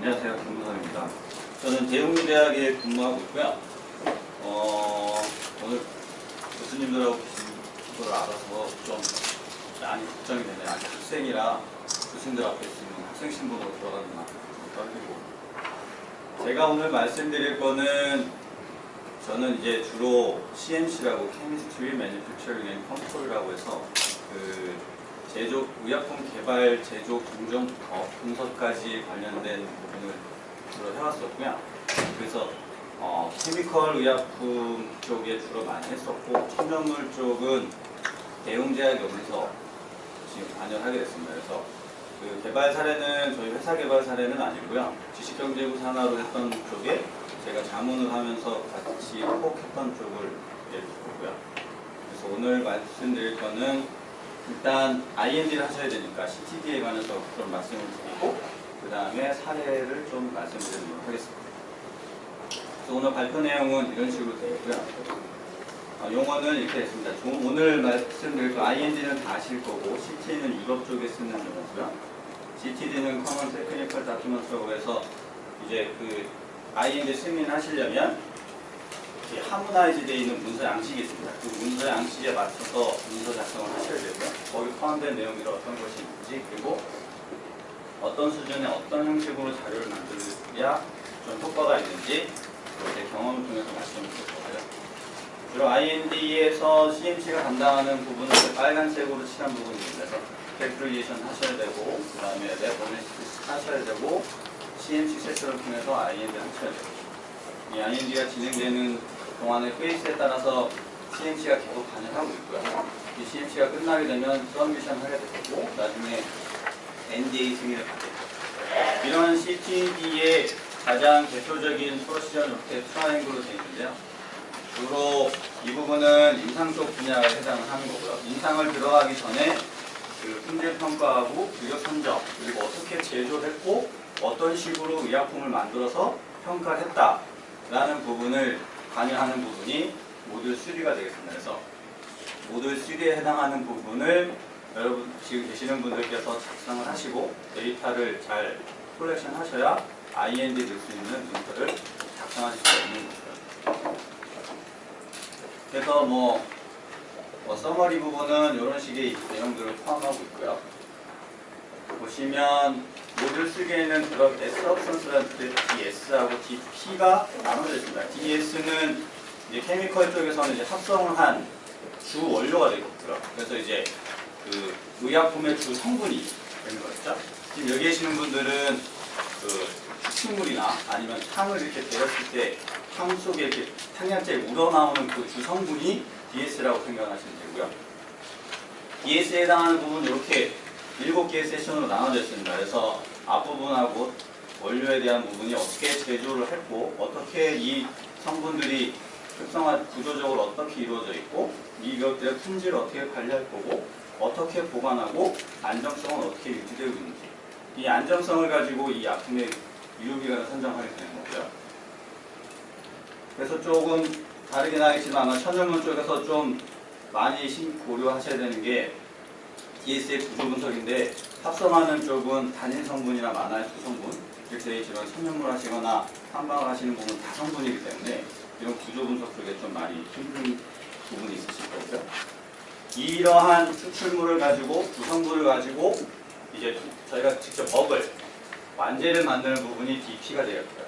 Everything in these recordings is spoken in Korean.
안녕하세요. 김문선입니다. 저는 대웅대학에 근무하고 있고요. 오늘 교수님들하고 계신 걸 알아서 좀 많이 걱정이 되네요. 아직 학생이라 교수님들 앞에 있으면 학생 신분으로 들어가는 건 떨리고. 제가 오늘 말씀드릴 거는 저는 이제 주로 CMC라고 Chemistry, Manufacturing and Control이라고 해서 제조, 의약품 개발, 제조, 공정, 분석까지 관련된 부분을 주로 해왔었고요. 그래서 케미컬 의약품 쪽에 주로 많이 했었고, 첨가물 쪽은 대웅제약 여기서 지금 관여를 하게 됐습니다. 그래서 그 개발 사례는 저희 회사 개발 사례는 아니고요. 지식경제부 산하로 했던 쪽에 제가 자문을 하면서 같이 꼭 했던 쪽을 예를 들고요. 그래서 오늘 말씀드릴 거는 일단 IND를 하셔야 되니까 CTD에 관해서 좀 말씀을 드리고 그 다음에 사례를 좀 말씀드리도록 하겠습니다. 그래서 오늘 발표 내용은 이런 식으로 되어 있고요. 용어는 이렇게 됐습니다. 오늘 말씀드릴 거 IND는 다 아실 거고 CT는 유럽 쪽에 쓰는 용어고요. GTD는 Common Technical Document라고 해서 이제 그 IND 승인하시려면 하모나이즈 되어 있는 문서 양식이 있습니다. 그 문서 양식에 맞춰서 문서 작성을 하셔야 되고요. 거기 포함된 내용들이 어떤 것이 있는지, 그리고 어떤 수준의 어떤 형식으로 자료를 만들어야 좀 효과가 있는지 제 경험을 통해서 말씀을 드릴 거고요. 주로 IND에서 CMC가 담당하는 부분은 빨간색으로 칠한 부분입니다. 그래서 캘큘레이션 하셔야 되고, 그 다음에 랩 어널리시스 하셔야 되고, CMC 세션을 통해서 IND 하셔야 되고, 이 IND가 진행되는 동안의 페이스에 따라서 CMC가 계속 관여하고 있고요. 이 CMC가 끝나게 되면 서미션 하게 되고 나중에 NDA 승인을 받게 됩니다. 이런 CTD의 가장 대표적인 프로시저는 이렇게 트라이앵글로 되어 있는데요. 주로 이 부분은 임상 쪽 분야에 해당을 하는 거고요. 임상을 들어가기 전에 그 품질 평가하고 규격 선정, 그리고 어떻게 제조를 했고 어떤 식으로 의약품을 만들어서 평가를 했다라는 부분을 관여하는 부분이 모듈 3가 되겠습니다. 그래서 모듈 3에 해당하는 부분을 여러분 지금 계시는 분들께서 작성을 하시고 데이터를 잘 콜렉션 하셔야 IND 넣을 수 있는 문서를 작성하실 수 있는 거고요. 그래서 서머리 부분은 이런 식의 내용들을 포함하고 있고요. 보시면 모듈 3에는 드럭 서브스턴스라는 DS하고 DP가 나눠져 있습니다. DS는 이제 케미컬 쪽에서는 이제 합성을 한 주 원료가 되겠고요. 그래서 이제 그 의약품의 주 성분이 되는 거죠. 지금 여기 계시는 분들은 그 추출물이나 아니면 탕을 이렇게 데웠을 때 탕 속에 이렇게 탕약제에 우러나오는 그 주 성분이 DS라고 생각하시면 되고요. DS에 해당하는 부분은 이렇게 7개의 세션으로 나눠져 있습니다. 그래서 앞부분하고 원료에 대한 부분이 어떻게 제조를 했고 어떻게 이 성분들이 특성화 구조적으로 어떻게 이루어져 있고 이것들의 품질을 어떻게 관리할 거고 어떻게 보관하고 안정성은 어떻게 유지되고 있는지 이 안정성을 가지고 이 약품의 유효기간을 선정하게 되는 거고요. 그래서 조금 다르긴 하겠지만 천연문 쪽에서 좀 많이 고려하셔야 되는 게 DS의 구조 분석인데 합성하는 쪽은 단일 성분이나 만화의 수성분 이렇게 되어 있지만 천연물 하시거나 한방을 하시는 부분은 다 성분이기 때문에 이런 구조 분석 쪽에 좀 많이 힘든 부분이 있으실 거고요. 이러한 추출물을 가지고 구성물을 가지고 이제 저희가 직접 먹을 완제를 만드는 부분이 DP가 되겠고요.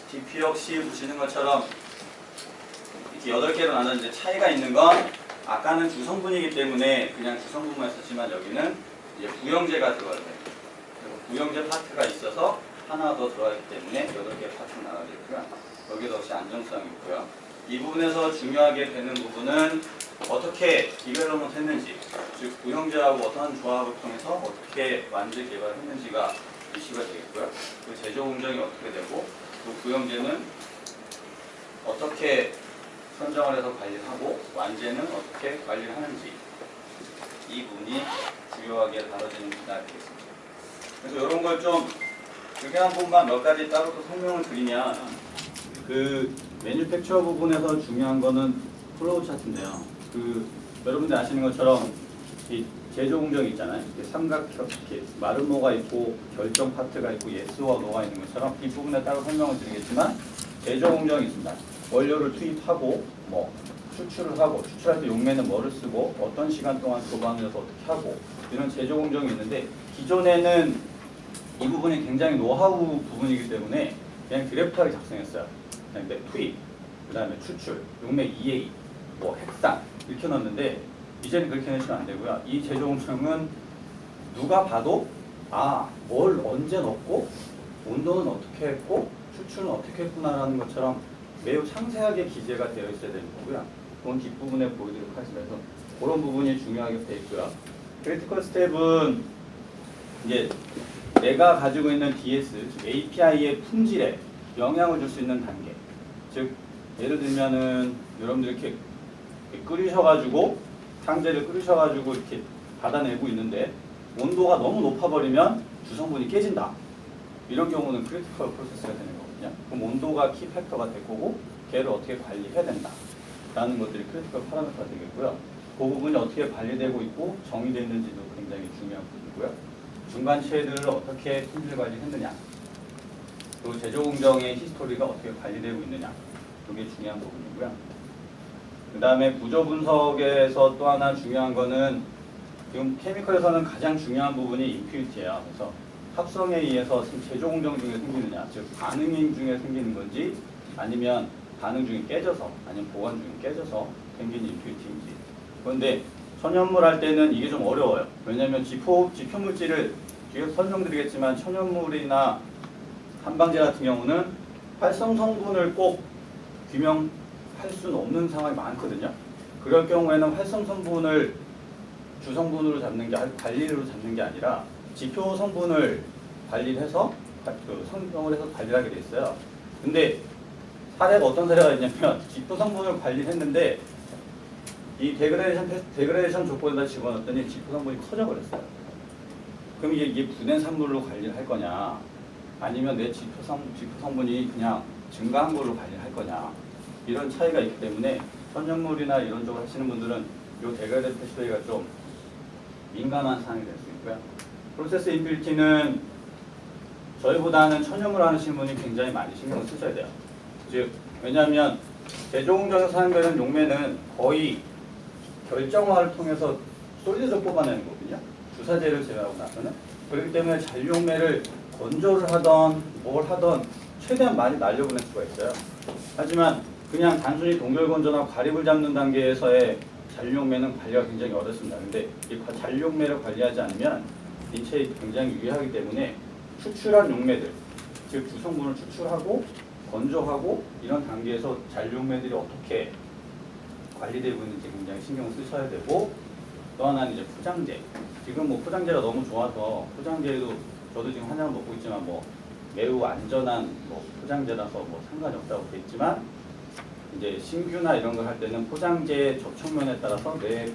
DP 역시 보시는 것처럼 이렇게 8개로 나눴는데 차이가 있는 건 아까는 주성분이기 때문에 그냥 주성분만 썼지만 여기는 이제 부영제가 들어가야 돼요. 부영제 파트가 있어서 하나 더 들어가기 때문에 8개 파트로 나눠져 있고요. 여기도 역시 안정성이 있고요. 이 부분에서 중요하게 되는 부분은 어떻게 디벨롭먼트 했는지, 즉 부영제하고 어떤 조합을 통해서 어떻게 완제 개발했는지가 이슈가 되겠고요. 그 제조 공정이 어떻게 되고 그 부영제는 어떻게 선정을 해서 관리를 하고 완제는 어떻게 관리를 하는지 이 부분이 주요하게 다뤄지는 분야가 되겠습니다. 그래서 이런 걸 좀 중요한 부분만 몇 가지 따로 또 설명을 드리면 그 매뉴팩처 부분에서 중요한 거는 플로우 차트인데요. 여러분들 아시는 것처럼 이 제조 공정 있잖아요. 이렇게 삼각형 이렇게 마름모가 있고 결정 파트가 있고 예스와 노가 있는 것처럼 이 부분에 따라 설명을 드리겠지만 제조 공정이 있습니다. 원료를 투입하고 뭐 추출을 하고 추출할 때 용매는 뭐를 쓰고 어떤 시간 동안 교반을 해서 어떻게 하고 이런 제조 공정이 있는데 기존에는 이 부분이 굉장히 노하우 부분이기 때문에 그냥 그래프하게 작성했어요. 그냥 투입, 그 다음에 추출, 용매 EA, 뭐 핵산 이렇게 넣었는데 이제는 그렇게 내시면 안 되고요. 이 제조 공정은 누가 봐도 뭘 언제 넣고 온도는 어떻게 했고 추출은 어떻게 했구나라는 것처럼 매우 상세하게 기재가 되어 있어야 되는 거고요. 그건 뒷부분에 보여드리도록 하겠습니다. 그래서 그런 부분이 중요하게 되어 있고요. 크리티컬 스텝은 이제 내가 가지고 있는 DS, 즉 API의 품질에 영향을 줄 수 있는 단계. 즉 예를 들면은 여러분들 이렇게 끓이셔가지고 상제를 끓이셔가지고 이렇게 받아내고 있는데 온도가 너무 높아버리면 주성분이 깨진다. 이런 경우는 크리티컬 프로세스가 되는 거거든요. 그럼 온도가 키 팩터가 될 거고 걔를 어떻게 관리해야 된다. 라는 것들이 크리티컬 파라미터가 되겠고요. 그 부분이 어떻게 관리되고 있고 정의되어 있는지도 굉장히 중요한 부분이고요. 중간체들을 어떻게 품질 관리했느냐. 또 제조 공정의 히스토리가 어떻게 관리되고 있느냐. 이게 중요한 부분이고요. 그 다음에 구조 분석에서 또 하나 중요한 거는 지금 케미컬에서는 가장 중요한 부분이 임퓨리티예요. 그래서 합성에 의해서 제조 공정 중에 생기느냐, 즉 반응 중에 생기는 건지 아니면 반응 중에 깨져서 아니면 보관 중에 깨져서 생기는 임퓨리티인지. 그런데 천연물 할 때는 이게 좀 어려워요. 왜냐하면 지표물질을 뒤에서 설명드리겠지만 천연물이나 한방제 같은 경우는 활성 성분을 꼭 규명할 수는 없는 상황이 많거든요. 그럴 경우에는 활성 성분을 주성분으로 잡는 게 관리로 잡는 게 아니라 지표 성분을 관리를 해서 성형을 해서 관리를 하게 돼 있어요. 근데 사례가 어떤 사례가 있냐면 지표 성분을 관리를 했는데 이 데그레이션 조건에다 집어넣었더니 지표 성분이 커져 버렸어요. 그럼 이게 분해 산물로 관리를 할 거냐 아니면 내 지표 성분이 그냥 증가한 걸로 관리를 할 거냐 이런 차이가 있기 때문에 천연물이나 이런 쪽을 하시는 분들은 이 데그레이션 패스웨이가 좀 민감한 사항이 될 수 있고요. 프로세스 임퓨리티는 저희보다는 천연물 하시는 분이 굉장히 많이 신경을 쓰셔야 돼요. 즉 왜냐하면 제조 공정에서 사용되는 용매는 거의 결정화를 통해서 솔리드로 뽑아내는 거거든요. 주사제를 제외하고 나서는. 그렇기 때문에 잔용매를 건조를 하던 뭘 하던 최대한 많이 날려보낼 수가 있어요. 하지만 그냥 단순히 동결건조나 과립을 잡는 단계에서의 잔용매는 관리가 굉장히 어렵습니다. 근데 이 잔용매를 관리하지 않으면 인체에 굉장히 유해하기 때문에 추출한 용매들, 즉 주성분을 추출하고 건조하고 이런 단계에서 잔용매들이 어떻게 관리되고 있는지 굉장히 신경을 쓰셔야 되고 또 하나는 이제 포장재. 지금 뭐 포장재가 너무 좋아서 포장재도 저도 지금 한약을 먹고 있지만 뭐 매우 안전한 뭐 포장재라서 뭐 상관이 없다고 돼 있지만 이제 신규나 이런 걸 할 때는 포장재 접촉면에 따라서 내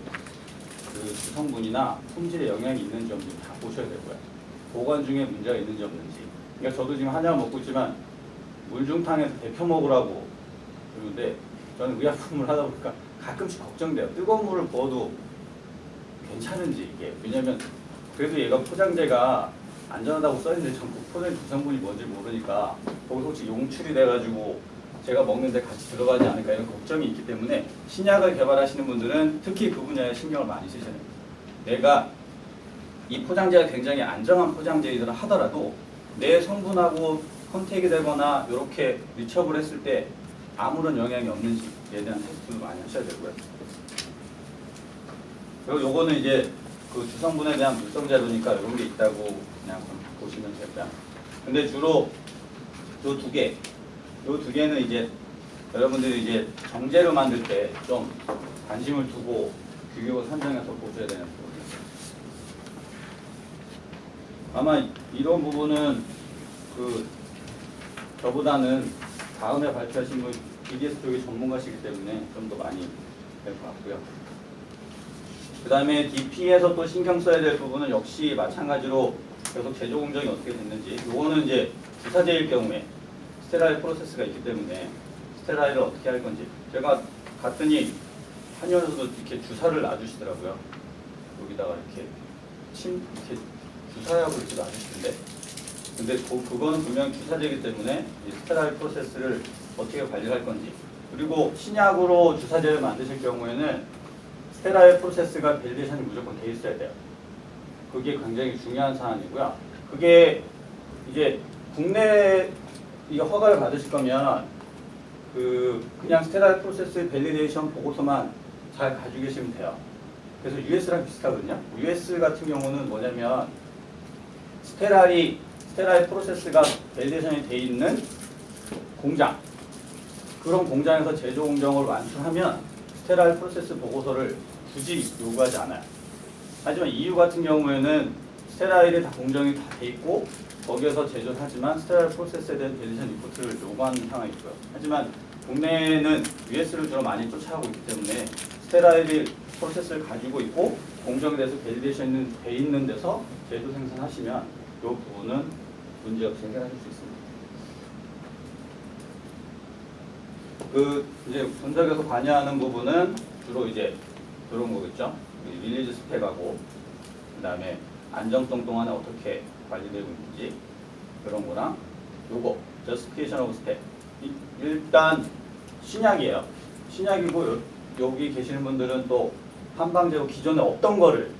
그 주성분이나 품질에 영향이 있는지 없는지 다 보셔야 되고요. 보관 중에 문제가 있는지 없는지. 그러니까 저도 지금 한약을 먹고 있지만 물중탕에서 데펴 먹으라고 그러는데 저는 의약품을 하다 보니까 가끔씩 걱정돼요. 뜨거운 물을 부어도 괜찮은지 이게. 왜냐면 그래도 얘가 포장재가 안전하다고 써있는데 전 그 포장재 구성분이 뭔지 모르니까 거기서 혹시 용출이 돼가지고 제가 먹는데 같이 들어가지 않을까 이런 걱정이 있기 때문에 신약을 개발하시는 분들은 특히 그 분야에 신경을 많이 쓰셔야 됩니다. 내가 이 포장재가 굉장히 안정한 포장재이더라 하더라도 내 성분하고 컨택이 되거나 이렇게 리첩을 했을 때 아무런 영향이 없는지에 대한 테스트도 많이 하셔야 되고요. 그리고 요거는 이제 그 주성분에 대한 물성 자료니까 이런 게 있다고 그냥 보시면 되고요. 근데 주로 요 두 개는 이제 여러분들이 이제 정제로 만들 때 좀 관심을 두고 규격을 선정해서 보셔야 되는 부분이에요. 아마 이런 부분은 그 저보다는 다음에 발표하신 분 BDS 쪽이 전문가시기 때문에 좀 더 많이 될 것 같고요. 그 다음에 DP에서 또 신경 써야 될 부분은 역시 마찬가지로 계속 제조 공정이 어떻게 됐는지. 요거는 이제 주사제일 경우에 스테라일 프로세스가 있기 때문에 스테라일을 어떻게 할 건지. 제가 갔더니 한의원에서도 이렇게 주사를 놔주시더라고요. 여기다가 이렇게 이렇게 주사하고 있지도 않을 텐데. 근데 그거는 분명 주사제이기 때문에 이 스테라일 프로세스를 어떻게 관리할 건지. 그리고 신약으로 주사제를 만드실 경우에는 스테라일 프로세스가 밸리데이션이 무조건 돼 있어야 돼요. 그게 굉장히 중요한 사안이고요. 그게 이제 국내 이 허가를 받으실 거면 그냥 스테라일 프로세스 밸리데이션 보고서만 잘 가지고 계시면 돼요. 그래서 US랑 비슷하거든요. US 같은 경우는 뭐냐면 스테라일 프로세스가 밸리데이션이 돼 있는 공장, 그런 공장에서 제조 공정을 완수하면 스테라일 프로세스 보고서를 굳이 요구하지 않아요. 하지만 EU 같은 경우에는 스테라일이 다 공정이 다 돼 있고 거기에서 제조를 하지만 스테라일 프로세스에 대한 밸리데이션 리포트를 요구하는 상황이 있고요. 하지만 국내는 US를 주로 많이 쫓아가고 있기 때문에 스테라일 프로세스를 가지고 있고 공정에 대해서 밸리데이션이 돼 있는 데서 제조 생산하시면 이 부분은 문제없이 해결하실 수 있습니다. 이제 분석에서 관여하는 부분은 주로 이제 그런 거겠죠. 릴리즈 스펙하고 그다음에 안정성 동안에 어떻게 관리되고 있는지 그런 거랑 요거 Justification of Spec. 일단 신약이에요. 신약이고 여기 계시는 분들은 또 한방제로 기존에 없던 거를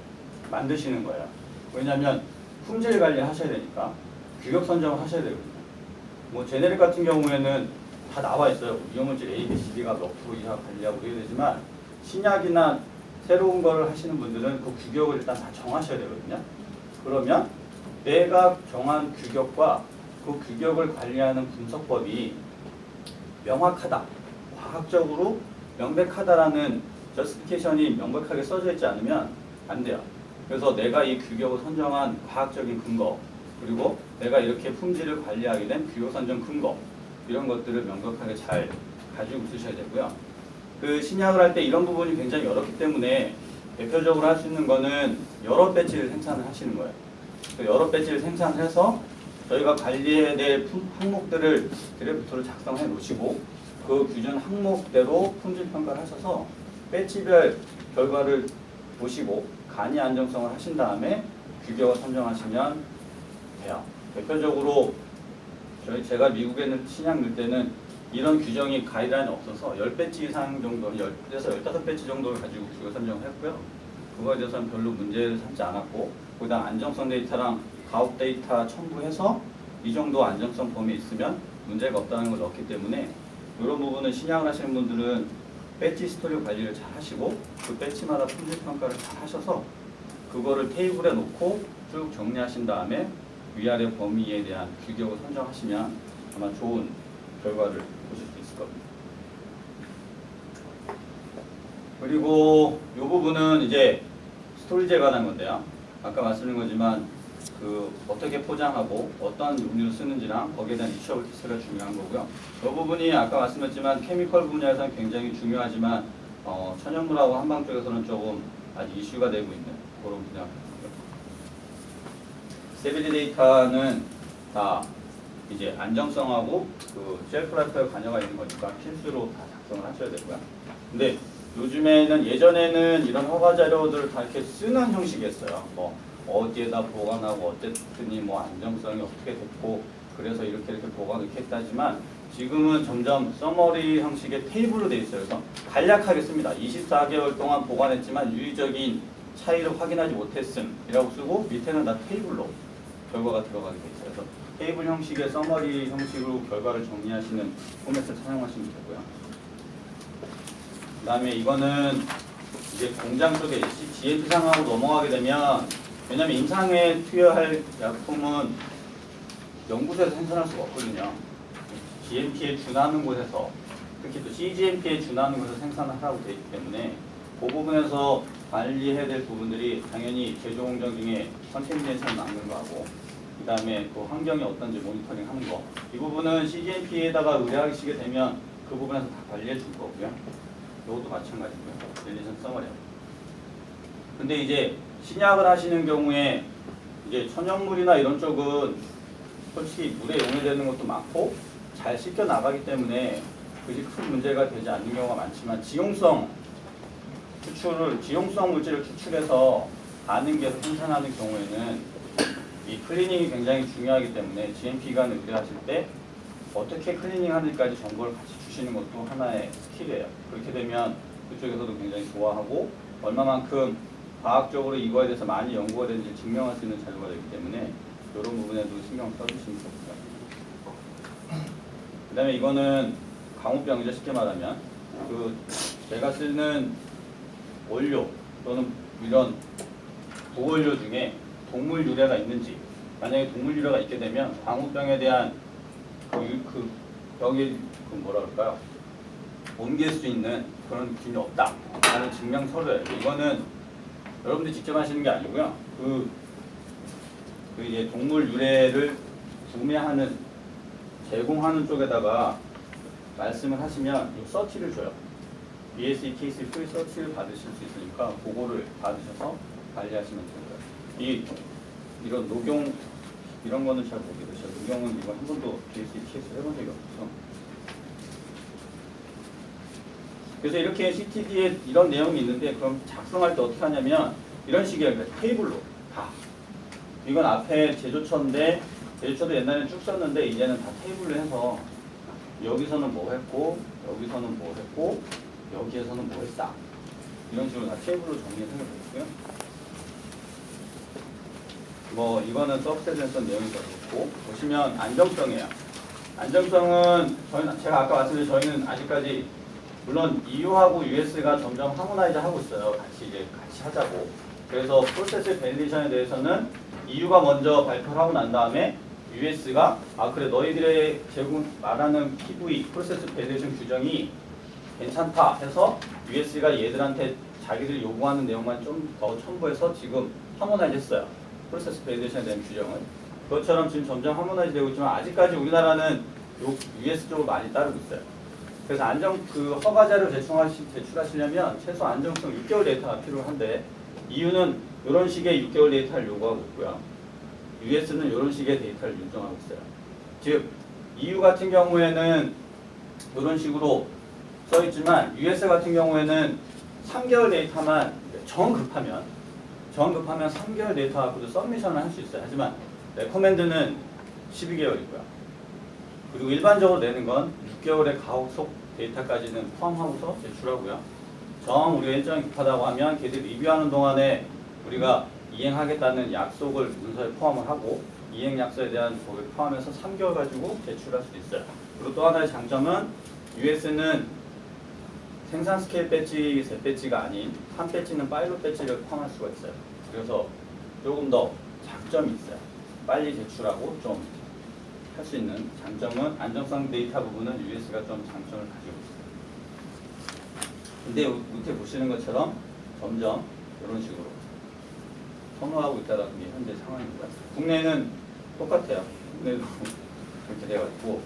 만드시는 거예요. 왜냐하면 품질 관리 하셔야 되니까 규격 선정을 하셔야 되거든요. 뭐 제네릭 같은 경우에는 다 나와 있어요. 위험물질 A, B, C, D가 몇 프로 이하 관리하고 해야 되지만 신약이나 새로운 거를 하시는 분들은 그 규격을 일단 다 정하셔야 되거든요. 그러면 내가 정한 규격과 그 규격을 관리하는 분석법이 명확하다, 과학적으로 명백하다라는 저스티피케이션이 명백하게 써져 있지 않으면 안 돼요. 그래서 내가 이 규격을 선정한 과학적인 근거, 그리고 내가 이렇게 품질을 관리하게 된 규격 선정 근거, 이런 것들을 명백하게 잘 가지고 있으셔야 되고요. 그 신약을 할 때 이런 부분이 굉장히 어렵기 때문에 대표적으로 할 수 있는 거는 여러 배지를 생산을 하시는 거예요. 그 여러 배지를 생산해서 저희가 관리해야 될 항목들을 드래프트로 작성해 놓으시고 그 규정 항목대로 품질 평가를 하셔서 배지별 결과를 보시고 간이 안정성을 하신 다음에 규격을 선정하시면 돼요. 대표적으로 제가 미국에 신약 넣을 때는 이런 규정이 가이드라인이 없어서 10배지 이상 정도, 10에서 15배지 정도를 가지고 규격 선정을 했고요. 그거에 대해서는 별로 문제를 삼지 않았고, 그다음 안정성 데이터랑 가업 데이터 첨부해서 이 정도 안정성 범위에 있으면 문제가 없다는 걸 넣었기 때문에 이런 부분은 신약을 하시는 분들은 배지 스토리 관리를 잘 하시고 그 배지마다 품질 평가를 잘 하셔서 그거를 테이블에 놓고 쭉 정리하신 다음에 위아래 범위에 대한 규격을 선정하시면 아마 좋은 결과를 보실 수 있을 겁니다. 그리고 이 부분은 이제 스토리지에 관한 건데요. 아까 말씀드린 거지만 그 어떻게 포장하고 어떤 음료를 쓰는지랑 거기에 대한 이슈어블티스가 중요한 거고요. 이 부분이 아까 말씀드렸지만 케미컬 분야에서는 굉장히 중요하지만 천연물하고 한방 쪽에서는 조금 아직 이슈가 되고 있는 그런 분야입니다. 스테빌리티 데이터는 다 이제 안정성하고 그 셀프 라이프에 관여가 있는 거니까 필수로 다 작성을 하셔야 되고요. 근데 요즘에는 예전에는 이런 허가 자료들을 다 이렇게 쓰는 형식이었어요. 뭐 어디에다 보관하고 어쨌든이 뭐 안정성이 어떻게 됐고 그래서 이렇게 보관을 이렇게 했다지만 지금은 점점 서머리 형식의 테이블로 되어 있어요. 그래서 간략하게 씁니다. 24개월 동안 보관했지만 유의적인 차이를 확인하지 못했음이라고 쓰고 밑에는 다 테이블로 결과가 들어가게 되어 있어요. 그래서 테이블 형식의 서머리 형식으로 결과를 정리하시는 포맷을 사용하시면 되고요. 그 다음에 이거는 이제 공장 쪽에 GMP 상황으로 넘어가게 되면 왜냐하면 임상에 투여할 약품은 연구소에서 생산할 수가 없거든요. GMP에 준하는 곳에서 특히 또 CGMP에 준하는 곳에서 생산을 하라고 되어 있기 때문에 그 부분에서 관리해야 될 부분들이 당연히 제조 공정 중에 컨테미네이션 막는 거하고 그 다음에 또 환경이 어떤지 모니터링 하는 거 이 부분은 CGMP에다가 의뢰하시게 되면 그 부분에서 다 관리해 줄 거고요. 이것도 마찬가지고요. 릴리전 서머리. 근데 이제 신약을 하시는 경우에 이제 천연물이나 이런 쪽은 솔직히 물에 용해되는 것도 많고 잘 씻겨 나가기 때문에 그지 큰 문제가 되지 않는 경우가 많지만 지용성 물질을 추출해서 가능계에서 생산하는 경우에는 이 클리닝이 굉장히 중요하기 때문에 GMP 기관을 의뢰하실 때 어떻게 클리닝 하는지까지 정보를 같이 주시는 것도 하나의 스킬이에요. 그렇게 되면 그쪽에서도 굉장히 좋아하고 얼마만큼 과학적으로 이거에 대해서 많이 연구가 되는지 증명할 수 있는 자료가 되기 때문에 이런 부분에도 신경 써주시면 좋고요. 그 다음에 이거는 강우병이죠. 쉽게 말하면 그 제가 쓰는 원료 또는 이런 부원료 중에 동물 유래가 있는지, 만약에 동물 유래가 있게 되면 광우병에 대한 그 병이 뭐라 그럴까요? 옮길 수 있는 그런 균이 없다 라는 증명서류예요. 이거는 여러분들이 직접 하시는 게 아니고요. 그 이제 동물 유래를 구매하는 제공하는 쪽에다가 말씀을 하시면 이 서치를 줘요. BSE 케이스 프리 서치를 받으실 수 있으니까 그거를 받으셔서 관리하시면 됩니다. 이런 녹용 이런 거는 잘 모르겠어요. 녹용은 이거 한 번도 BSE 케이스 해본 적이 없어서. 그래서 이렇게 CTD에 이런 내용이 있는데 그럼 작성할 때 어떻게 하냐면 이런 식이에요. 그러니까 테이블로 다. 이건 앞에 제조처인데 제조처도 옛날에 쭉 썼는데 이제는 다 테이블로 해서 여기서는 뭐 했고 여기서는 뭐 했고 여기에서는 뭐 했다. 이런 식으로 다 테이블로 정리해서 해보고요. 뭐 이거는 서브셋에서 내용이 더 좋고 보시면 안정성이에요. 안정성은 제가 아까 말씀드린 저희는 아직까지 물론 EU하고 US가 점점 하모나이즈 하고 있어요. 같이 하자고. 그래서 프로세스 밸리데이션에 대해서는 EU가 먼저 발표를 하고 난 다음에 US가 그래 너희들의 말하는 PV 프로세스 밸리데이션 규정이 괜찮다 해서 US가 얘들한테 자기들이 요구하는 내용만 좀 더 첨부해서 지금 하모나이즈 했어요. 프로세스 밸리데이션에 대한 규정은. 그것처럼 지금 점점 하모나이즈 되고 있지만 아직까지 우리나라는 US 쪽을 많이 따르고 있어요. 그래서 허가자료 제출하시려면 최소 안정성 6개월 데이터가 필요한데 EU는 이런 식의 6개월 데이터를 요구하고 있고요. US는 이런 식의 데이터를 요청하고 있어요. 즉 EU 같은 경우에는 이런 식으로 써있지만 US 같은 경우에는 3개월 데이터만 정 급하면 3개월 데이터 갖고도 서미션을 할 수 있어요. 하지만 레코멘드는 12개월이고요. 그리고 일반적으로 내는 건 6개월의 가속 데이터까지는 포함하고서 제출하고요. 우리가 일정이 급하다고 하면 걔들 리뷰하는 동안에 우리가 이행하겠다는 약속을 문서에 포함을 하고 이행 약속에 대한 거를 포함해서 3개월 가지고 제출할 수도 있어요. 그리고 또 하나의 장점은 US는 생산 스케일 배지, 세 배지가 아닌 한 배지는 파일럿 배지를 포함할 수가 있어요. 그래서 조금 더 장점이 있어요. 빨리 제출하고 좀 할 수 있는 장점은 안정성 데이터 부분은 US가 좀 장점을 가지고 있어요. 근데 밑에 보시는 것처럼 점점 이런 식으로 선호하고 있다는 게 현재 상황입니다. 국내는 똑같아요. 국내도 그렇게 돼가지고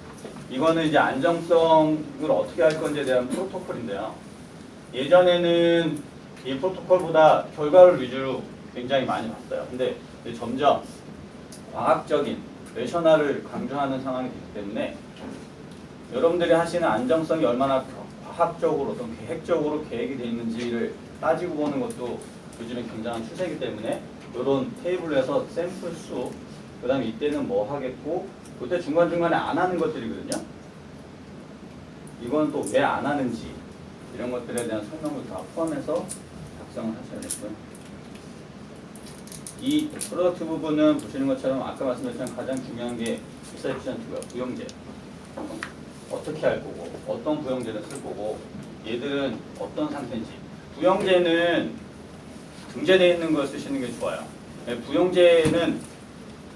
이거는 이제 안정성을 어떻게 할 건지에 대한 프로토콜인데요. 예전에는 이 프로토콜보다 결과를 위주로 굉장히 많이 봤어요. 근데 점점 과학적인 레셔널을 강조하는 상황이 되기 때문에 여러분들이 하시는 안정성이 얼마나 과학적으로 또는 계획적으로 계획이 되어 있는지를 따지고 보는 것도 요즘에 굉장한 추세이기 때문에 이런 테이블에서 샘플 수, 그 다음에 이때는 뭐 하겠고 그때 중간중간에 안 하는 것들이거든요. 이건 또 왜 안 하는지 이런 것들에 대한 설명을 다 포함해서 작성을 하셔야겠고요. 이 프로덕트 부분은 보시는 것처럼 아까 말씀드렸지만 가장 중요한 게 리서치션트고요. 부영제. 어떻게 할 거고 어떤 부영제를 쓸 거고 얘들은 어떤 상태인지. 부영제는 등재되어 있는 걸 쓰시는 게 좋아요. 부영제는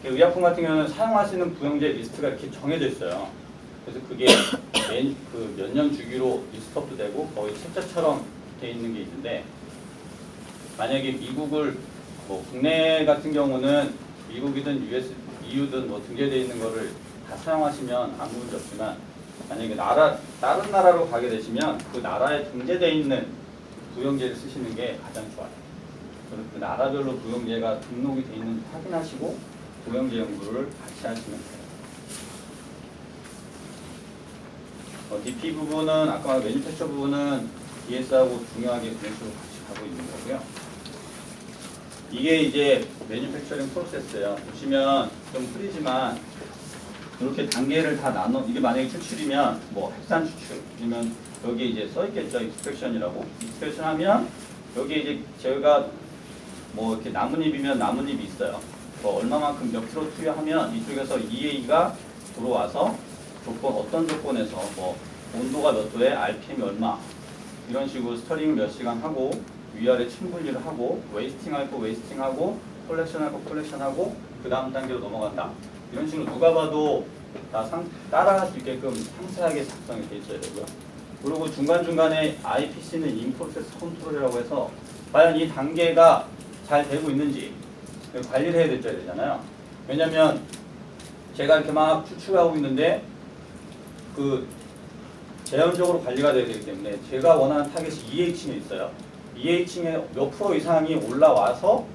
의약품 같은 경우는 사용하시는 부영제 리스트가 이렇게 정해져 있어요. 그래서 그게 몇 년 주기로 리스트업도 되고 거의 책자처럼 되어 있는 게 있는데 만약에 미국을 국내 같은 경우는 미국이든 EU든 등재되어 있는 거를 다 사용하시면 아무 문제 없지만 만약에 다른 나라로 가게 되시면 그 나라에 등재되어 있는 부영제를 쓰시는 게 가장 좋아요. 그래서 그 나라별로 부영제가 등록이 되어 있는지 확인하시고 부영제 연구를 같이 하시면 돼요. DP 부분은 아까 매니팩처 부분은 DS하고 중요하게 그런 식으로 같이 가고 있는 거고요. 이게 이제 매니팩처링 프로세스예요. 보시면 좀 흐리지만 이렇게 단계를 다 나눠. 이게 만약에 추출이면 뭐 핵산 추출, 아니면 여기 이제 써 있겠죠. 익스트랙션이라고. 익스트랙션 하면 여기 이제 제가 뭐 이렇게 나뭇잎이면 나뭇잎이 있어요. 뭐 얼마만큼 몇 킬로 투여하면 이쪽에서 EA가 들어와서 어떤 조건에서 뭐 온도가 몇 도에 RPM이 얼마 이런 식으로 스터링을 몇 시간 하고 위아래 층 분리를 하고 웨이스팅할 거 웨이스팅하고 콜렉션할 거 콜렉션하고 그 다음 단계로 넘어간다. 이런 식으로 누가 봐도 다 따라갈 수 있게끔 상세하게 작성이 돼 있어야 되고요. 그리고 중간중간에 IPC는 인프로세스 컨트롤이라고 해서 과연 이 단계가 잘 되고 있는지 관리를 해야 되잖아요. 왜냐면 제가 이렇게 막 추출하고 있는데 그 제한적으로 관리가 돼야 되기 때문에 제가 원하는 타겟이 EH층에 있어요. EH층에 몇 프로 이상이 올라와서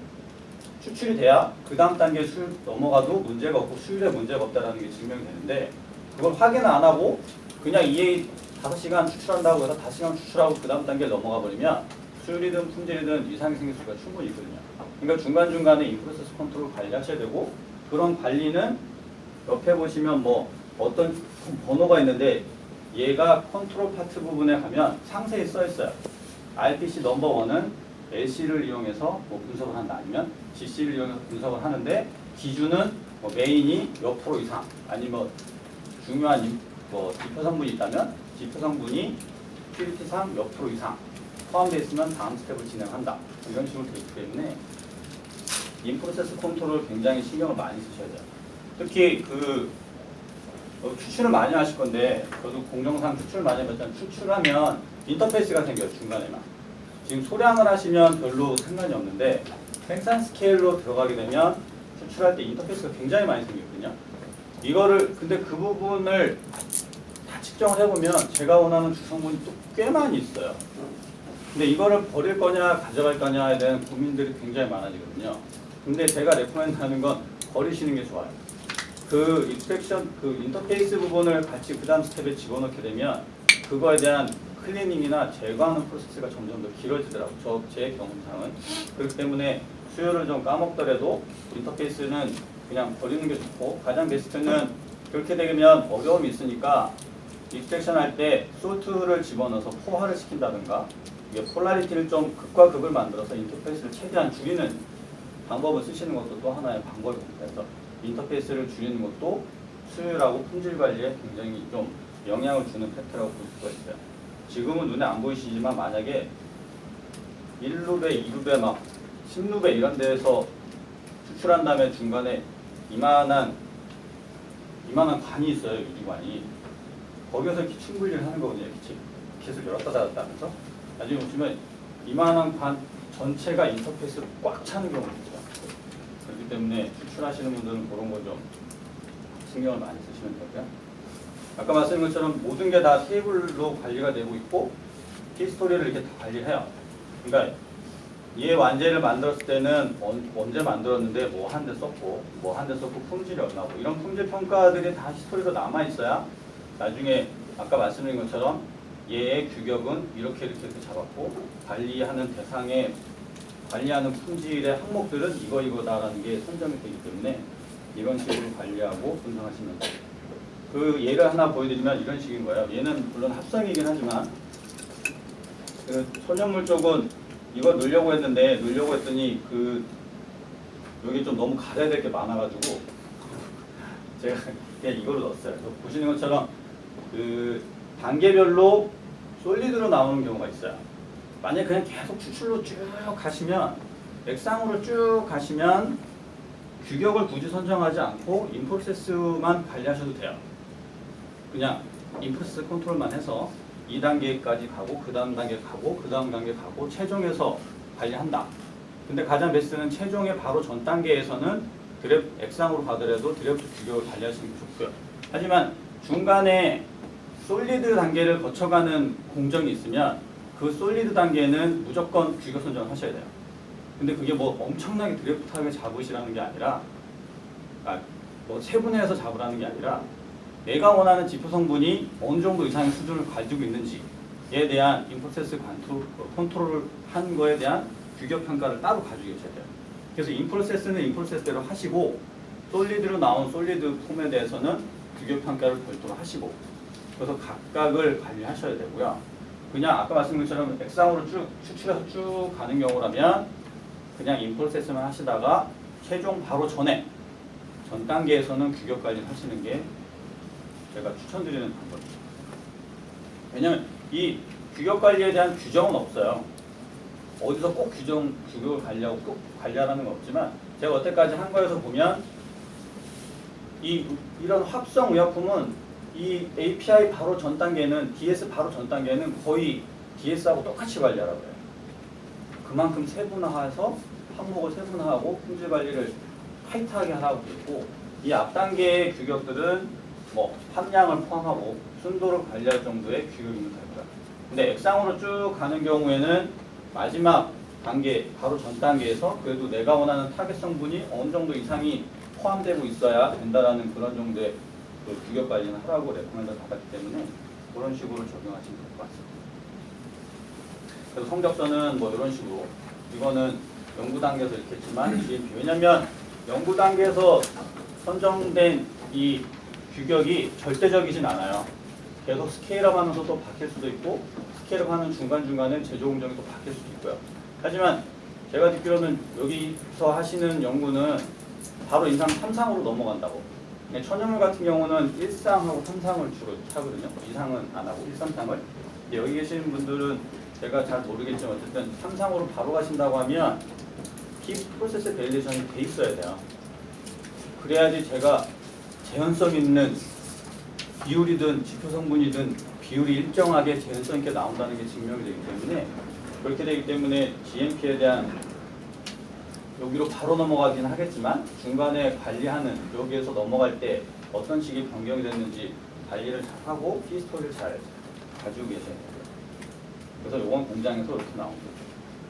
추출이 돼야 그 다음 단계 수율 넘어가도 문제가 없고 수율에 문제가 없다는 게 증명이 되는데 그걸 확인을 안 하고 그냥 EA 5시간 추출한다고 해서 5시간 추출하고 그 다음 단계에 넘어가 버리면 수율이든 품질이든 이상이 생길 수가 충분히 있거든요. 그러니까 중간중간에 인프로세스 컨트롤 관리하셔야 되고 그런 관리는 옆에 보시면 뭐 어떤 번호가 있는데 얘가 컨트롤 파트 부분에 가면 상세히 써 있어요. RPC 넘버 1은 LC를 이용해서 뭐 분석을 한다 아니면 GC를 이용해서 분석을 하는데 기준은 뭐 메인이 몇 프로 이상 아니면 뭐 중요한 뭐 지표 성분이 있다면 지표 성분이 퓨리티상 몇 프로 이상 포함되어 있으면 다음 스텝을 진행한다. 이런 식으로 되어 있기 때문에 인프로세스 컨트롤을 굉장히 신경을 많이 쓰셔야 돼요. 특히 그 추출을 많이 하실 건데 저도 공정상 추출을 많이 해봤지만 추출하면 인터페이스가 생겨요. 중간에만. 지금 소량을 하시면 별로 상관이 없는데 생산 스케일로 들어가게 되면 추출할 때 인터페이스가 굉장히 많이 생기거든요. 이거를 근데 그 부분을 다 측정을 해보면 제가 원하는 주성분이 또 꽤 많이 있어요. 근데 이거를 버릴 거냐 가져갈 거냐에 대한 고민들이 굉장히 많아지거든요. 근데 제가 레코멘드하는 건 버리시는 게 좋아요. 그 익스트랙션, 그 인터페이스 부분을 같이 그 다음 스텝에 집어넣게 되면 그거에 대한 클리닝이나 제거하는 프로세스가 점점 더 길어지더라고요. 제 경험상은. 그렇기 때문에 수요를 좀 까먹더라도 인터페이스는 그냥 버리는 게 좋고 가장 베스트는 그렇게 되면 어려움이 있으니까 익스트랙션 할 때 솔트를 집어넣어서 포화를 시킨다든가 이게 폴라리티를 좀 극과 극을 만들어서 인터페이스를 최대한 줄이는 방법을 쓰시는 것도 또 하나의 방법입니다. 그래서 인터페이스를 줄이는 것도 수율하고 품질 관리에 굉장히 좀 영향을 주는 팩트라고 볼 수가 있어요. 지금은 눈에 안 보이시지만 만약에 1루베, 2루베 막 10루베 이런 데에서 추출한 다음에 중간에 이만한 관이 있어요. 유리관이. 거기서 이렇게 충분히를 하는 거거든요. 이렇게 계속 열었다 닫았다 하면서. 나중에 보시면 이만한 관 전체가 인터페이스로 꽉 차는 경우가 있죠. 그렇기 때문에 추출하시는 분들은 그런 거 좀 신경을 많이 쓰시면 되고요. 아까 말씀드린 것처럼 모든 게 다 테이블로 관리가 되고 있고 히스토리를 이렇게 다 관리해요. 그러니까 얘 완제를 만들었을 때는 언제 만들었는데 뭐 한 대 썼고 뭐 한 대 썼고 품질이 얼마고 이런 품질 평가들이 다 히스토리로 남아 있어야 나중에 아까 말씀드린 것처럼 얘의 규격은 이렇게 잡았고 관리하는 대상의 관리하는 품질의 항목들은 이거다라는 게 선정이 되기 때문에 이런 식으로 관리하고 분석하시면 돼요. 그 예를 하나 보여드리면 이런 식인 거예요. 얘는 물론 합성이긴 하지만 그 소년물 쪽은 이거 넣으려고 했더니 그 여기 좀 너무 가려야 될 게 많아가지고 제가 그냥 이걸로 넣었어요. 보시는 것처럼 그 단계별로 솔리드로 나오는 경우가 있어요. 만약에 그냥 계속 추출로 쭉 가시면 액상으로 쭉 가시면 규격을 굳이 선정하지 않고 인프로세스만 관리하셔도 돼요. 그냥 인프로세스 컨트롤만 해서 2단계까지 가고 그 다음 단계 가고 그 다음 단계 가고 최종에서 관리한다. 근데 가장 베스트는 최종의 바로 전 단계에서는 액상으로 가더라도 드래프트 규격을 관리하시는 게 좋고요. 하지만 중간에 솔리드 단계를 거쳐가는 공정이 있으면 그 솔리드 단계는 무조건 규격 선정을 하셔야 돼요. 근데 그게 뭐 엄청나게 드래프트하게 잡으시라는 게 아니라 뭐 세분화해서 잡으라는 게 아니라 내가 원하는 지표 성분이 어느 정도 이상의 수준을 가지고 있는지에 대한 인프로세스 컨트롤을 한 거에 대한 규격 평가를 따로 가지고 계셔야 돼요. 그래서 인프로세스는 인프로세스대로 하시고 솔리드로 나온 솔리드 폼에 대해서는 규격 평가를 별도로 하시고 그래서 각각을 관리하셔야 되고요. 그냥 아까 말씀드린 것처럼 액상으로 쭉 추출해서 쭉 가는 경우라면 그냥 인프로세스만 하시다가 최종 바로 전에 전 단계에서는 규격 관리를 하시는 게 제가 추천드리는 방법입니다. 왜냐하면 이 규격 관리에 대한 규정은 없어요. 어디서 꼭 규격을 관리하고 꼭 관리하라는 건 없지만 제가 여태까지 한 거에서 보면 이런 합성 의약품은 이 API 바로 전 단계는 DS 바로 전 단계는 거의 DS하고 똑같이 관리하라고 해요. 그만큼 세분화해서 항목을 세분화하고 품질 관리를 타이트하게 하라고 돼 있고 이 앞 단계의 규격들은 뭐 함량을 포함하고 순도를 관리할 정도의 규격이면 됩니다. 근데 액상으로 쭉 가는 경우에는 마지막 단계, 바로 전 단계에서 그래도 내가 원하는 타겟 성분이 어느 정도 이상이 포함되고 있어야 된다라는 그런 정도의 그 규격 관리는 하라고 레코멘드를 받았기 때문에 그런 식으로 적용하시면 될 것 같습니다. 그래서 성적서는 뭐 이런 식으로 이거는 연구 단계에서 이렇게 했지만 GMP 왜냐면 연구 단계에서 선정된 이 규격이 절대적이진 않아요. 계속 스케일업 하면서 또 바뀔 수도 있고 스케일업 하는 중간중간에 제조 공정이 또 바뀔 수도 있고요. 하지만 제가 듣기로는 여기서 하시는 연구는 바로 인상 3상으로 넘어간다고. 천연물 같은 경우는 1상하고 3상을 주로 하거든요. 2상은 안 하고 1, 3상을. 여기 계시는 분들은 제가 잘 모르겠지만 어쨌든 3상으로 바로 가신다고 하면 키 프로세스 밸리데이션이 돼 있어야 돼요. 그래야지 제가 재현성 있는 비율이든 지표 성분이든 비율이 일정하게 재현성 있게 나온다는 게 증명이 되기 때문에 그렇게 되기 때문에 GMP에 대한 여기로 바로 넘어가긴 하겠지만 중간에 관리하는 여기에서 넘어갈 때 어떤 식의 변경이 됐는지 관리를 잘 하고 히스토리를 잘 가지고 계셔야 돼요. 그래서 이건 공장에서 이렇게 나온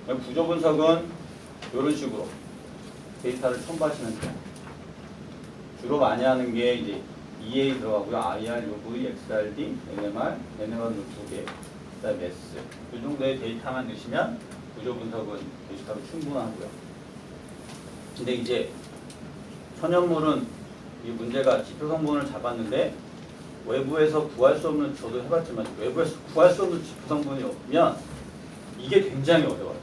거죠. 구조 분석은 이런 식으로 데이터를 첨부하시면 돼요. 주로 많이 하는 게 이제 EA 들어가고요. IR, UV, XRD, NMR, NMR 두 개, 그다음에 S. 이 정도의 데이터만 넣으시면 구조 분석은 데이터로 충분하고요. 근데 이제 천연물은 이 문제가 지표 성분을 잡았는데 외부에서 구할 수 없는 저도 해봤지만 외부에서 구할 수 없는 지표 성분이 없으면 이게 굉장히 어려워요.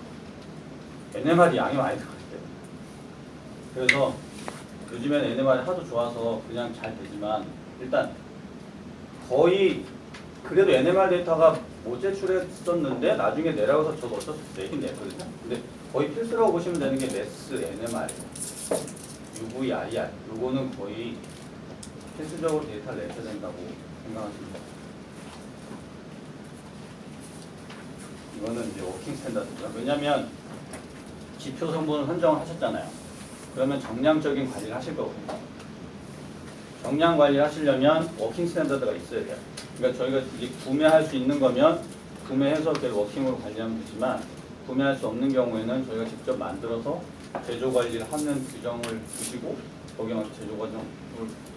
NMR이 양이 많이 들어가기 때문에. 그래서 요즘엔 NMR이 하도 좋아서 그냥 잘 되지만 일단 거의 그래도 NMR 데이터가 못 제출했었는데 나중에 내려가서 저도 어쩔 수 없이 내긴 냈거든요. 근데 거의 필수라고 보시면 되는 게 MES, NMR, UV, IR 요거는 거의 필수적으로 데이터를 내셔야 된다고 생각하십니다. 이거는 이제 워킹 스탠다드죠. 왜냐하면 지표 성분을 선정을 하셨잖아요. 그러면 정량적인 관리를 하실 거거든요. 정량 관리를 하시려면 워킹 스탠다드가 있어야 돼요. 그러니까 저희가 이제 구매할 수 있는 거면 구매해서 그걸 워킹으로 관리하면 되지만 구매할 수 없는 경우에는 저희가 직접 만들어서 제조 관리를 하는 규정을 주시고 거기에 맞춰 제조 과정을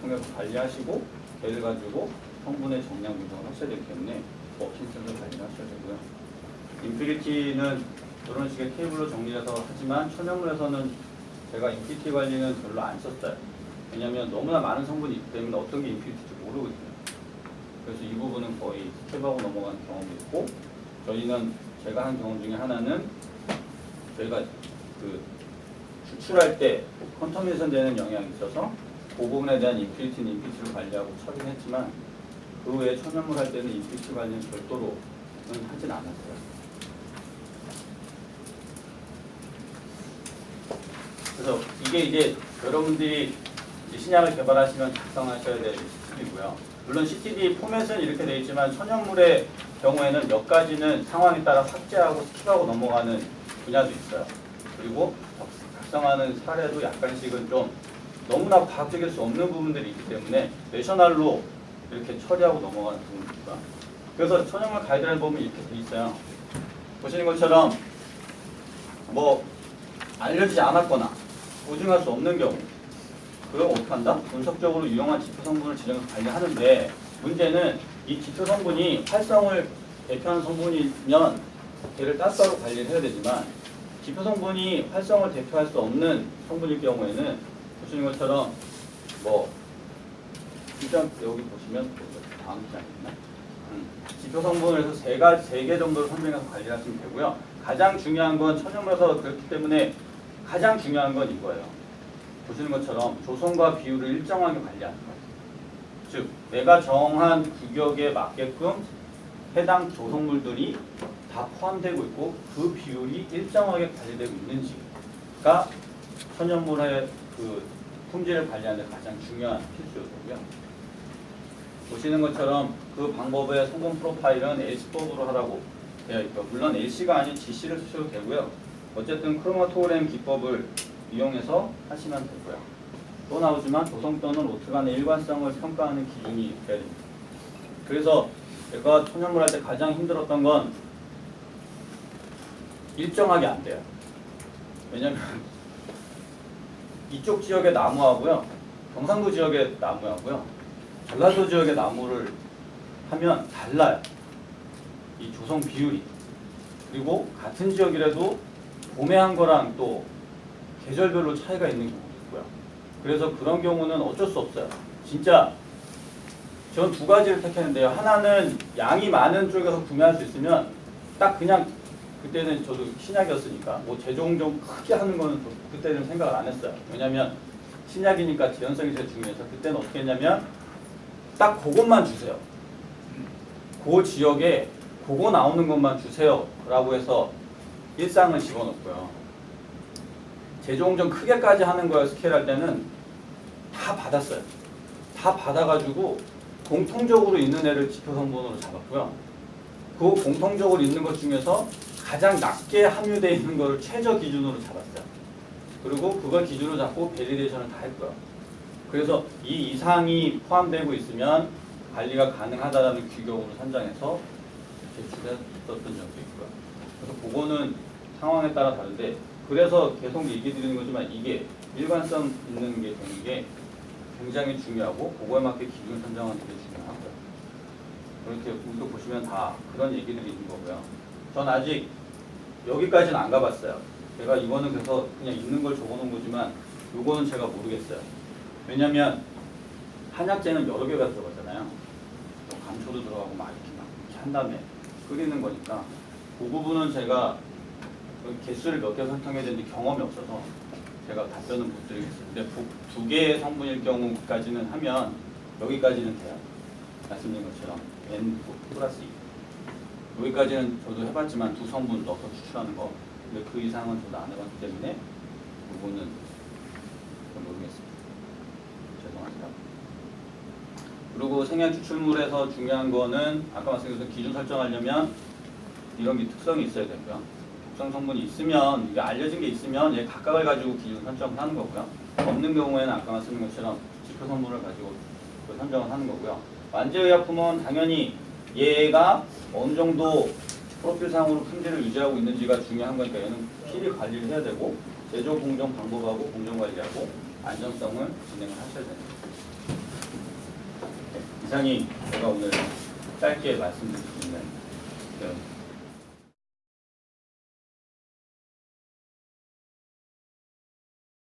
통해서 관리하시고 걔를 가지고 성분의 정량 분석을 하셔야 되기 때문에 워킹 스탠다드 관리를 하셔야 되고요. 인피니티는 이런 식의 테이블로 정리해서 하지만 천연물에서는 제가 인피니티 관리는 별로 안 썼어요. 왜냐하면 너무나 많은 성분이 있기 때문에 어떤 게 인피니티인지 모르거든요. 그래서 이 부분은 거의 스킵하고 넘어가는 경험이 있고 저희는 제가 한 경험 중에 하나는 저희가 그 추출할 때 컨터미네이션 되는 영향이 있어서 그 부분에 대한 인피니티는 인피니티를 관리하고 처리를 했지만 그 외에 천연물 할 때는 인피니티 관리는 별도로는 하진 않았어요. 그래서 이게 이제 여러분들이 신약을 개발하시면 작성하셔야 될 시스템이고요. 물론 CTD 포맷은 이렇게 되어 있지만 천연물의 경우에는 몇 가지는 상황에 따라 삭제하고 스킵하고 넘어가는 분야도 있어요. 그리고 작성하는 사례도 약간씩은 좀 너무나 과학적일 수 없는 부분들이 있기 때문에 내셔널로 이렇게 처리하고 넘어가는 부분입니다. 그래서 천연물 가이드라인 보면 이렇게 되어 있어요. 보시는 것처럼 뭐 알려지지 않았거나 보증할 수 없는 경우 그럼 어떻게 한다? 분석적으로 유용한 지표 성분을 지정해서 관리하는데 문제는 이 지표 성분이 활성을 대표하는 성분이면 걔를 따로 관리를 해야 되지만 지표 성분이 활성을 대표할 수 없는 성분일 경우에는 보시는 것처럼 뭐 일단 여기 보시면 다음 장이 있나? 지표 성분을 해서 세 개 정도를 선정해서 관리하시면 되고요. 가장 중요한 건 천연물에서 그렇기 때문에 가장 중요한 건 이거예요. 보시는 것처럼 조성과 비율을 일정하게 관리하는 거예요. 즉 내가 정한 규격에 맞게끔 해당 조성물들이 다 포함되고 있고 그 비율이 일정하게 관리되고 있는지가 천연물의 그 품질을 관리하는 데 가장 중요한 필수 요소고요. 보시는 것처럼 그 방법의 성분 프로파일은 LC법으로 하라고 되어 있고 물론 LC가 아닌 GC를 쓰셔도 되고요. 어쨌든 크로마토그램 기법을 이용해서 하시면 되고요. 또 나오지만 조성 또는 로트 간의 일관성을 평가하는 기준이 있어야 됩니다. 그래서 제가 천연물 할 때 가장 힘들었던 건 일정하게 안 돼요. 왜냐면 이쪽 지역의 나무하고요, 경상도 지역의 나무하고요, 전라도 지역의 나무를 하면 달라요. 이 조성 비율이. 그리고 같은 지역이라도 봄에 한 거랑 또 계절별로 차이가 있는 경우도 있고요. 그래서 그런 경우는 어쩔 수 없어요. 진짜 전 두 가지를 택했는데요. 하나는 양이 많은 쪽에서 구매할 수 있으면 딱 그냥 그때는 저도 신약이었으니까 뭐 제조공정 크게 하는 거는 그때는 생각을 안 했어요. 왜냐면 신약이니까 재현성이 제일 중요해서 그때는 어떻게 했냐면 딱 그것만 주세요. 그 지역에 그거 나오는 것만 주세요 라고 해서 일상을 집어넣고요. 제조공정 크게까지 하는 거에 스케일 할 때는 다 받았어요. 다 받아가지고 공통적으로 있는 애를 지표 성분으로 잡았고요. 그 공통적으로 있는 것 중에서 가장 낮게 함유되어 있는 거를 최저 기준으로 잡았어요. 그리고 그걸 기준으로 잡고 밸리데이션을 다 했고요. 그래서 이 이상이 포함되고 있으면 관리가 가능하다는 규격으로 선정해서 제출했었던 적도 있고요. 그래서 그거는 상황에 따라 다른데 그래서 계속 얘기 드리는 거지만 이게 일관성 있는 게 되는 게 굉장히 중요하고 그거에 맞게 기준 선정하는 게 중요하고요. 그렇게 우리도 보시면 다 그런 얘기들이 있는 거고요. 전 아직 여기까지는 안 가봤어요. 제가 이거는 그래서 그냥 있는 걸 적어놓은 거지만 이거는 제가 모르겠어요. 왜냐면 한약재는 여러 개가 들어가잖아요. 감초도 들어가고 막 이렇게 한 다음에 끓이는 거니까 그 부분은 제가 개수를 몇 개 설정해야 되는데 경험이 없어서 제가 답변은 못 드리겠어요. 근데 두 개의 성분일 경우까지는 하면 여기까지는 돼요. 말씀드린 것처럼 N 플러스 2 여기까지는 저도 해봤지만 두 성분 넣어서 추출하는 거 근데 그 이상은 저도 안 해봤기 때문에 그거는 모르겠습니다. 죄송합니다. 그리고 생약 추출물에서 중요한 거는 아까 말씀드린 기준 설정하려면 이런 게 특성이 있어야 되고요. 독성 성분이 있으면 이게 알려진 게 있으면 얘 각각을 가지고 기준 설정을 하는 거고요. 없는 경우에는 아까 말씀드린 것처럼 지표 성분을 가지고 선정을 하는 거고요. 완제의약품은 당연히 얘가 어느 정도 프로필상으로 품질을 유지하고 있는지가 중요한 거니까 얘는 필히 관리를 해야 되고 제조 공정 방법하고 공정 관리하고 안전성을 진행을 하셔야 됩니다. 이상이 제가 오늘 짧게 말씀드릴 수 있는